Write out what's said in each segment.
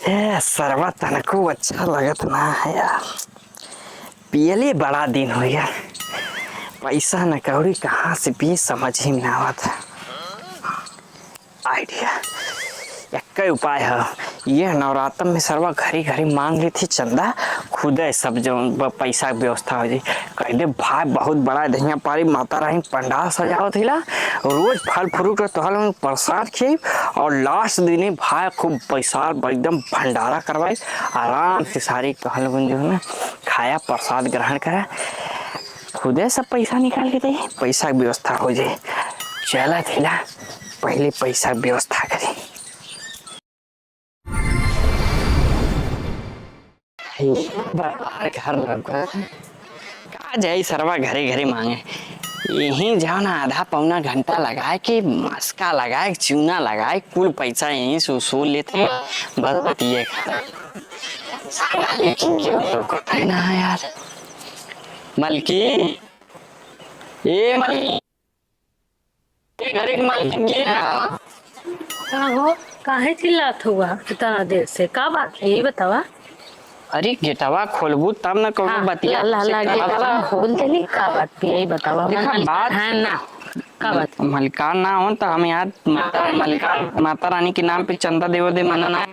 सरवा तनको अच्छा लगत ना है यार। पियले बड़ा दिन हो गया, पैसा न कौड़ी कहाँ से भी समझ ही नहीं आवत। आइडिया एक उपाय है, ये नवरात्र में सरवा घरी घरी मांग ली थी चंदा, खुद सब जो पैसा की व्यवस्था हो जाए। कहले भाई बहुत बड़ा दहिया पारी माता रानी पंडाल सजाओ थिला, रोज फल फ्रूट तोहल प्रसाद खिए और लास्ट दिन भाई खूब पैसा एकदम भंडारा करवाए, आराम से सारी कहल जो है ना खाया प्रसाद ग्रहण करा, खुदे सब पैसा निकाल के दे, पैसा की व्यवस्था हो जाए। चला थिला पहले पैसा की व्यवस्था करें। घर का जाए सरवा घरे घरे मांगे, यहीं जाओ ना आधा पौना घंटा लगाए कि मस्का लगाए चूना लगाए कुल पैसा यहीं से उसूल लेते बस बतिए ना यार। मलकी ये मलकी घरे मलकी हो काहे चिल्लात हुआ इतना देर से? का बात है ये बतावा। अरे गेटवा खोलबू तब न कहूँ बतिया गेटवा खोल देली, का बात पे यही बतावा। बात है ना का बात? मलिका ना हो तो हम यार माता रानी के नाम पे चंदा देव दे मना ना।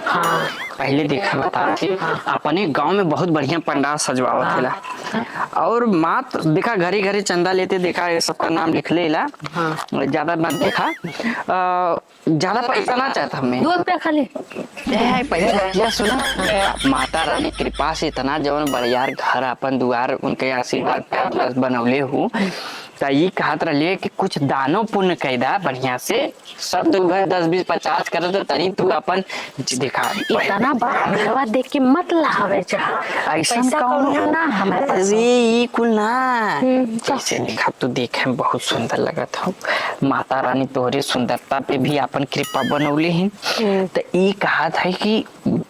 हाँ पहले देखा बता अपने गांव में बहुत बढ़िया पंडाल सजवावत थेला और मात देखा घरे घरे चंदा लेते देखा, ये सबका नाम लिख लेला। ज्यादा मत देखा, ज्यादा पैसा ना चाहता हमें, 2 रुपया खाली। पहले सुना, माता रानी कृपा से इतना जवन बड़ियार घर अपन दुआर उनके आशीर्वाद बनौले हूँ, तो ये कहत रहे कि कुछ दानो पुण्य कैदा बढ़िया से, सब तो घर 10 20 50 कर तो तरी तू अपन देखा इतना बड़ा देख के मत लावे जा, ऐसा कौन ना हमारे पास। अरे ये कुल ना जैसे देखा तो देखे में बहुत सुंदर लगा था, माता रानी तोहरे सुंदरता पे भी अपन कृपा बनौले हैं। तो ये कहा था कि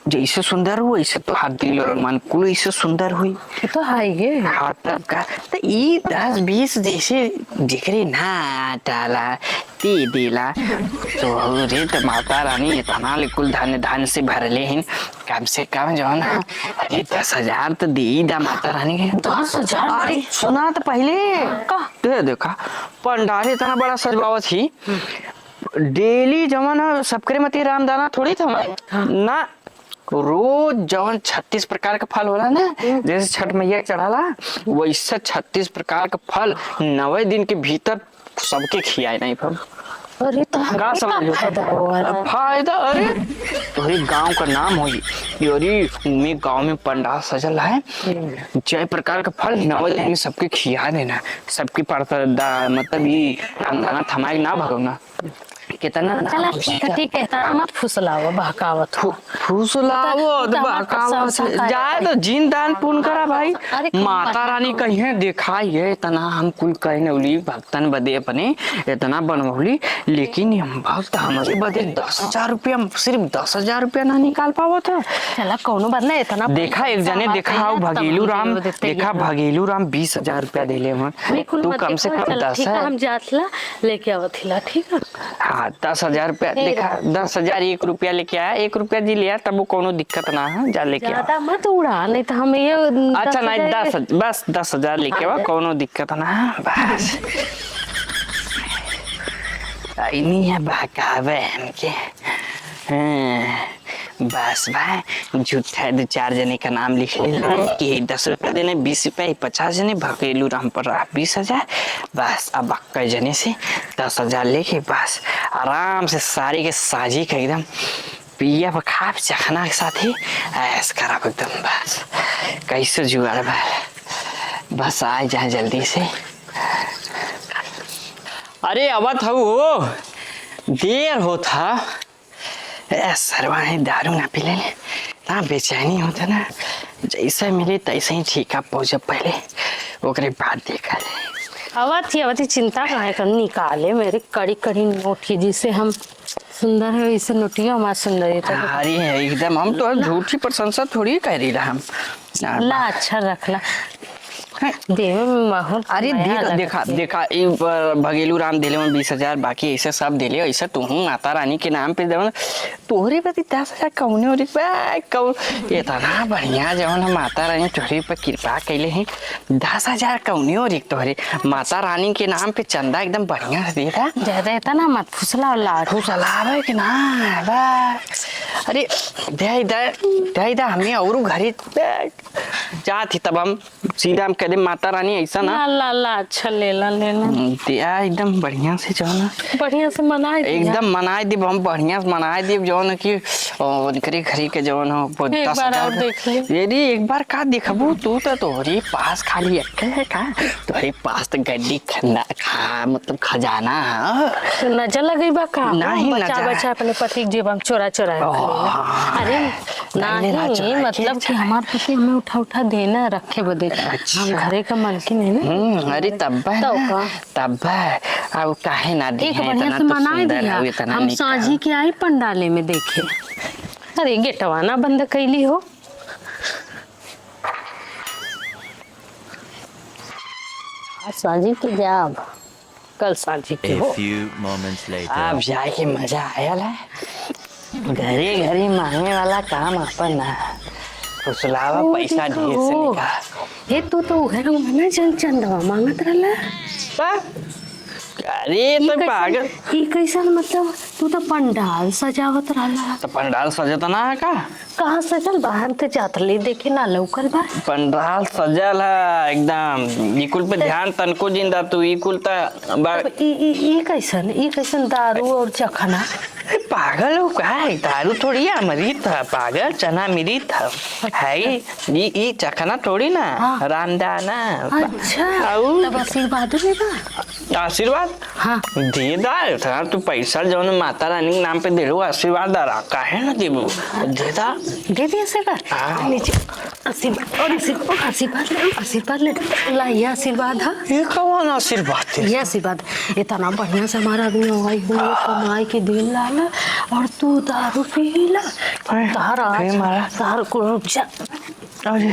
जैसे सुंदर हो वैसे तो हाथ दिल और मन कुल ऐसे सुंदर हुई तो है ये हाथ तब का। तो ये 10 20 जैसे दिखरे ना डाला ते दिला तो रे तो माता रानी इतना कुल धन धन से भरले हैं, कम से कम जो ना 10,000 तो दे दा माता रानी के। 10,000? अरे सुना तो पहले का देखा पंडाल इतना बड़ा सजवावत थी, डेली जवन सबकरे मती रामदाना थोड़ी था ना, रोज जवन 36 प्रकार का फल होला ना, जैसे छठ मैया चढ़ाला वैसे 36 प्रकार का फल 90 दिन के भीतर सबके खियाए नहीं फल। अरे तो का समझ फायदा, अरे तोरे गांव का नाम होई योरी में गांव में पंडाल सजल है, जय प्रकार का फल 90 दिन में सबके खिया देना, सबकी पड़ता मतलब ये रामदाना थमाई ना भगवना कितना। चला ठीक है, मत फुसलाओ बहकावत हो, फुसलावो बहकावत जाए तो जीन दान पुण्य करा भाई। माता रानी कहीं दिखाई है इतना हम कुल कहने उली भक्तन बदे अपने इतना बनवली, लेकिन हम भक्त हमारे बदे 10,000 रुपया, सिर्फ 10,000 रुपया ना निकाल पावा था। चला कौनो बात नहीं, इतना देखा एक जने देखा भगेलू राम, देखा भगेलू राम 20,000 रुपया दे ले, तू कम से कम 10 हम जातला लेके आवथिला। ठीक है हाँ 10,000 रुपया देखा, 10,000 1 रुपया लेके आया, 1 रुपया जी लिया तब वो कोनो दिक्कत ना है, जा लेके ज्यादा मत उड़ा नहीं तो हम ये अच्छा नहीं 10 बस 10,000 लेके आ, कोनो दिक्कत ना है बस। नहीं है बहकावे हमके बस भाई झूठा 2-4 जने का नाम लिख ले कि 10 रुपया देने 20 रुपया 50 जने भकेलू राम पर 20,000 बस। अब कई जने से 10,000 लेके बस आराम से सारी के साजी का एकदम पिया पर खाप चखना के साथ ही ऐस खराब एकदम बस कैसे जुगाड़ बस आ जाए जल्दी से। अरे अवत हो देर होता सरवा दारू ना पी ले ना, बेचैनी होता ना, जैसा मिले तैसे ही ठीक है पहुंचे, पहले ओकरे बाद देखा जाए। अवती चिंता काहे कर, निकाले मेरे कड़ी कड़ी नोटी जिसे हम सुंदर है वैसे नोटिया हमारा सुंदर है। अरे एकदम हम तो झूठी प्रशंसा थोड़ी कह रही हम ला अच्छा रखला देवे में बहुत अरे माया देख लगत देखा है। देखा ई भगेलू राम दिले में 20,000 बाकी ऐसे सब दिले ऐसा तू माता रानी के नाम पे जवन तोहरे प्रति 10,000 कौने और इतना बढ़िया जवन माता रानी तोहरे पे कृपा कैले हैं 10,000 कौने और तोहरे माता रानी के नाम पे चंदा एकदम बढ़िया से देता ज्यादा इतना मत फुसला लाट तू चलावे कि ना बस अरे दे हमें और घरे जाती तब हम सीधा हम कदम माता रानी ऐसा ना ला ला अच्छा लेला दिया एकदम बढ़िया से जो ना बढ़िया से मनाए दिया। एकदम मनाए दी हम बढ़िया से मनाए दी जो ना कि उनकरे घरी के जो ना एक बार और देख ले। यदि एक बार का देखबू तू तो तोहरी पास खाली अक्के है का तोहरी पास तो गड्डी खा मतलब खजाना है तो नजर लगी बा का नहीं बचा नजर। बचा अपने पति के जेब हम चोरा चोरा अरे पहले ना नहीं चोरा मतलब के कि हमारे पति हमें उठा उठा देना रखे बदे हम घरे का मालकिन है ना। अरे तब तब अब काहे ना दी एक है बढ़िया इतना से तो मनाए सुंदर दिया है इतना हम निक साझी के आई पंडाले में देखे। अरे गेटवाना बंद कैली हो साझी के जाब कल साझी के A हो few moments later. अब जाके मजा आयल है घरे घरे मांगे वाला काम अपन ना फुसलावा पैसा ढेर से निकाल ये तू घर ना जन चंदवा मांगत रहला अरे तो पागल ई कैसन मतलब तू तो पंडाल सजावत रहला तो पंडाल सजता ना है का कहाँ सजल बाहर ते जात ले देखे ना लौकर बा पंडाल सजल है एकदम ई कुल पे ध्यान तनको जिंदा तू ई कुल ई कैसन दारू और चखना पागल हो का है दारू थोड़ी है अमृत है पागल चना मिरित है ये चखना थोड़ी ना हाँ। रामदाना अच्छा आऊ। तब आशीर्वाद ले बा आशीर्वाद हाँ दे दार था तू पैसा जो माता रानी के नाम पे दे लो आशीर्वाद दरा काहे ना देबू दे दा दे दिया आशीर्वाद हाँ। नीचे आशीर्वाद और आशीर्वाद ले ला ये आशीर्वाद है ये कौन आशीर्वाद है ये आशीर्वाद इतना बढ़िया से हमारा आदमी हवाई कमाई के दिन लाला और तू दारू पीला तारा फिर मारा। तार को रुक जा अरे